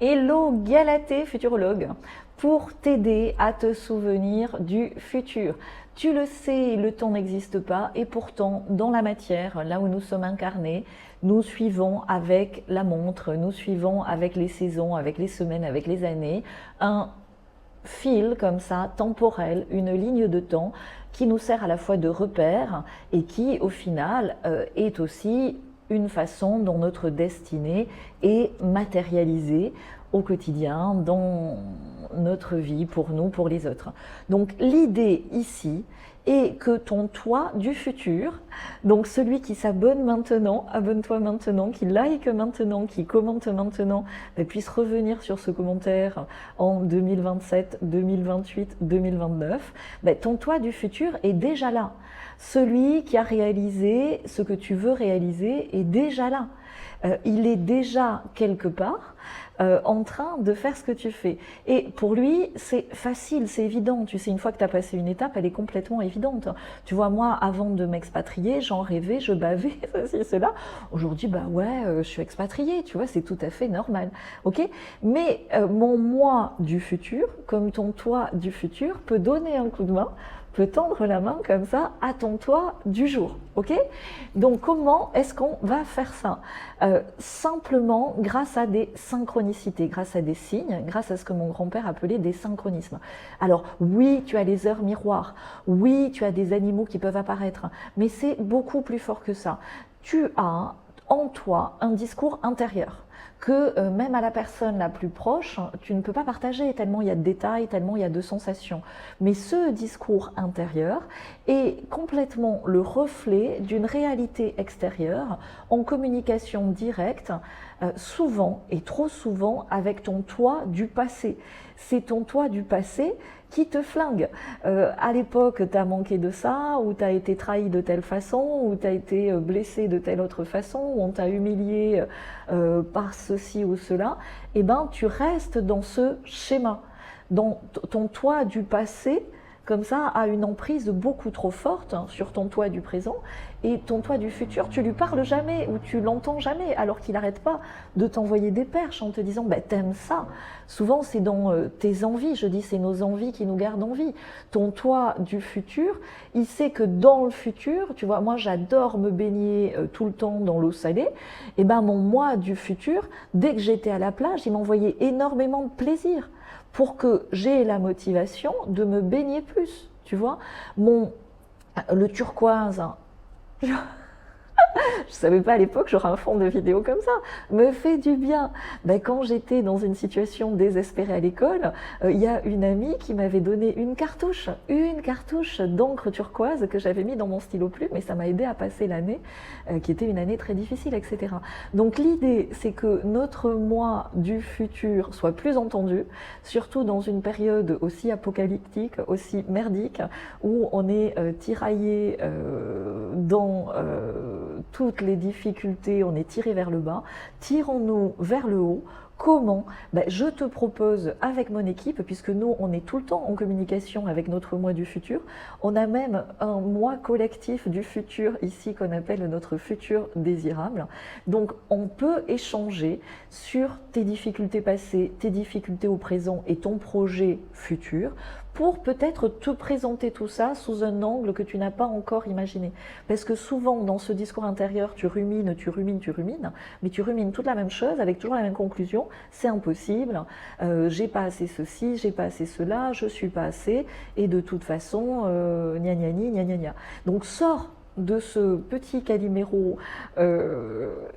Hello Galatée, futurologue, pour t'aider à te souvenir du futur. Tu le sais, le temps n'existe pas et pourtant, dans la matière, là où nous sommes incarnés, nous suivons avec la montre, nous suivons avec les saisons, avec les semaines, avec les années, un fil comme ça, temporel, une ligne de temps qui nous sert à la fois de repère et qui, au final, est aussi une façon dont notre destinée est matérialisée au quotidien, dans notre vie, pour nous, pour les autres. Donc l'idée ici est que ton toi du futur, donc celui qui s'abonne maintenant, abonne-toi maintenant, qui like maintenant, qui commente maintenant, puisse revenir sur ce commentaire en 2027, 2028, 2029, ton toi du futur est déjà là. Celui qui a réalisé ce que tu veux réaliser est déjà là. Il est déjà quelque part en train de faire ce que tu fais. Et pour lui, c'est facile, c'est évident. Tu sais, une fois que tu as passé une étape, elle est complètement évidente. Tu vois, moi, avant de m'expatrier, j'en rêvais, je bavais, ceci, cela. Aujourd'hui, bah ouais, je suis expatriée, tu vois, c'est tout à fait normal. Ok? Mais mon moi du futur, comme ton toi du futur, peut donner un coup de main, peut tendre la main comme ça à ton toi du jour, ok? Donc comment est-ce qu'on va faire ça? Simplement grâce à des synchronicités, grâce à des signes, grâce à ce que mon grand-père appelait des synchronismes. Alors oui, tu as les heures miroirs, oui, tu as des animaux qui peuvent apparaître, mais c'est beaucoup plus fort que ça. Tu as en toi un discours intérieur que même à la personne la plus proche, tu ne peux pas partager tellement il y a de détails, tellement il y a de sensations. Mais ce discours intérieur est complètement le reflet d'une réalité extérieure en communication directe, souvent et trop souvent avec ton toi du passé. C'est ton toi du passé qui te flingue. À l'époque, tu as manqué de ça, ou tu as été trahi de telle façon, ou tu as été blessé de telle autre façon, ou on t'a humilié par ceci ou cela, et ben tu restes dans ce schéma. Dans ton toi du passé, comme ça, a une emprise beaucoup trop forte sur ton toi du présent, et ton toi du futur, tu lui parles jamais ou tu l'entends jamais, alors qu'il n'arrête pas de t'envoyer des perches en te disant t'aimes ça. Souvent c'est dans tes envies, je dis c'est nos envies qui nous gardent en vie. Ton toi du futur, il sait que dans le futur, tu vois, moi j'adore me baigner tout le temps dans l'eau salée, et ben mon moi du futur, dès que j'étais à la plage, il m'envoyait énormément de plaisir pour que j'ai la motivation de me baigner plus, tu vois. Le turquoise, je savais pas à l'époque, j'aurais un fond de vidéo comme ça, me fait du bien. Quand j'étais dans une situation désespérée à l'école, il y a une amie qui m'avait donné une cartouche d'encre turquoise que j'avais mis dans mon stylo plume et ça m'a aidé à passer l'année, qui était une année très difficile, etc. Donc l'idée, c'est que notre moi du futur soit plus entendu, surtout dans une période aussi apocalyptique, aussi merdique, où on est tiraillé dans toutes les difficultés, on est tiré vers le bas, tirons-nous vers le haut. Comment? Je te propose avec mon équipe, puisque nous on est tout le temps en communication avec notre moi du futur, on a même un moi collectif du futur ici qu'on appelle notre futur désirable. Donc on peut échanger sur tes difficultés passées, tes difficultés au présent et ton projet futur pour peut-être te présenter tout ça sous un angle que tu n'as pas encore imaginé. Parce que souvent dans ce discours intérieur, tu rumines, mais tu rumines toute la même chose avec toujours la même conclusion. C'est impossible, j'ai pas assez ceci, j'ai pas assez cela, je suis pas assez, et de toute façon, gna gna gna gna gna. Donc sors de ce petit caliméro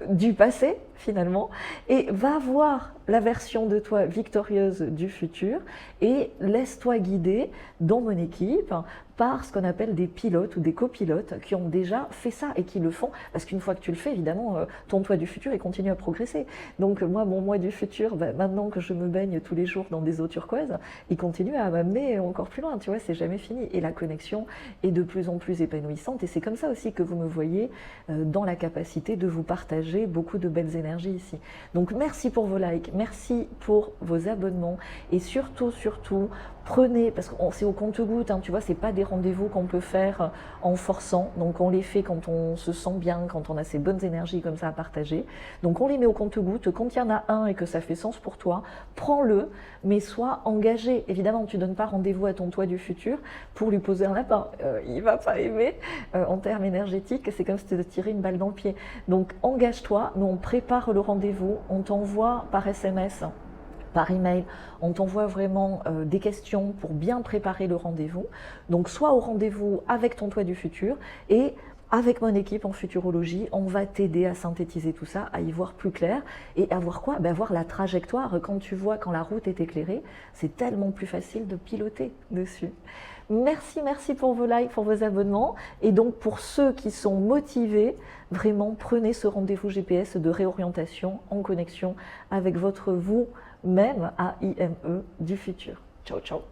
du passé finalement et va voir la version de toi victorieuse du futur et laisse-toi guider dans mon équipe par ce qu'on appelle des pilotes ou des copilotes qui ont déjà fait ça et qui le font, parce qu'une fois que tu le fais, évidemment, ton toi du futur, il continue à progresser. Donc moi, mon moi du futur, maintenant que je me baigne tous les jours dans des eaux turquoises, il continue à m'amener encore plus loin, tu vois, c'est jamais fini. Et la connexion est de plus en plus épanouissante, et c'est comme ça aussi que vous me voyez dans la capacité de vous partager beaucoup de belles énergies ici. Donc merci pour vos likes, merci pour vos abonnements, et surtout, Prenez, parce que c'est au compte-gouttes, hein, tu vois, c'est pas des rendez-vous qu'on peut faire en forçant, donc on les fait quand on se sent bien, quand on a ces bonnes énergies comme ça à partager. Donc on les met au compte-gouttes, quand il y en a un et que ça fait sens pour toi, prends-le, mais sois engagé. Évidemment, tu donnes pas rendez-vous à ton toi du futur pour lui poser un lapin, il va pas aimer, en termes énergétiques, c'est comme si tu te tirais une balle dans le pied. Donc engage-toi, nous on prépare le rendez-vous, on t'envoie par SMS, par email, on t'envoie vraiment des questions pour bien préparer le rendez-vous. Donc soit au rendez-vous avec ton toi du futur et avec mon équipe en futurologie, on va t'aider à synthétiser tout ça, à y voir plus clair et à voir quoi? Ben, voir la trajectoire. Quand tu vois, quand la route est éclairée, c'est tellement plus facile de piloter dessus. Merci pour vos likes, pour vos abonnements. Et donc pour ceux qui sont motivés, vraiment prenez ce rendez-vous GPS de réorientation en connexion avec votre vous-même, AIME, du futur. Ciao, ciao.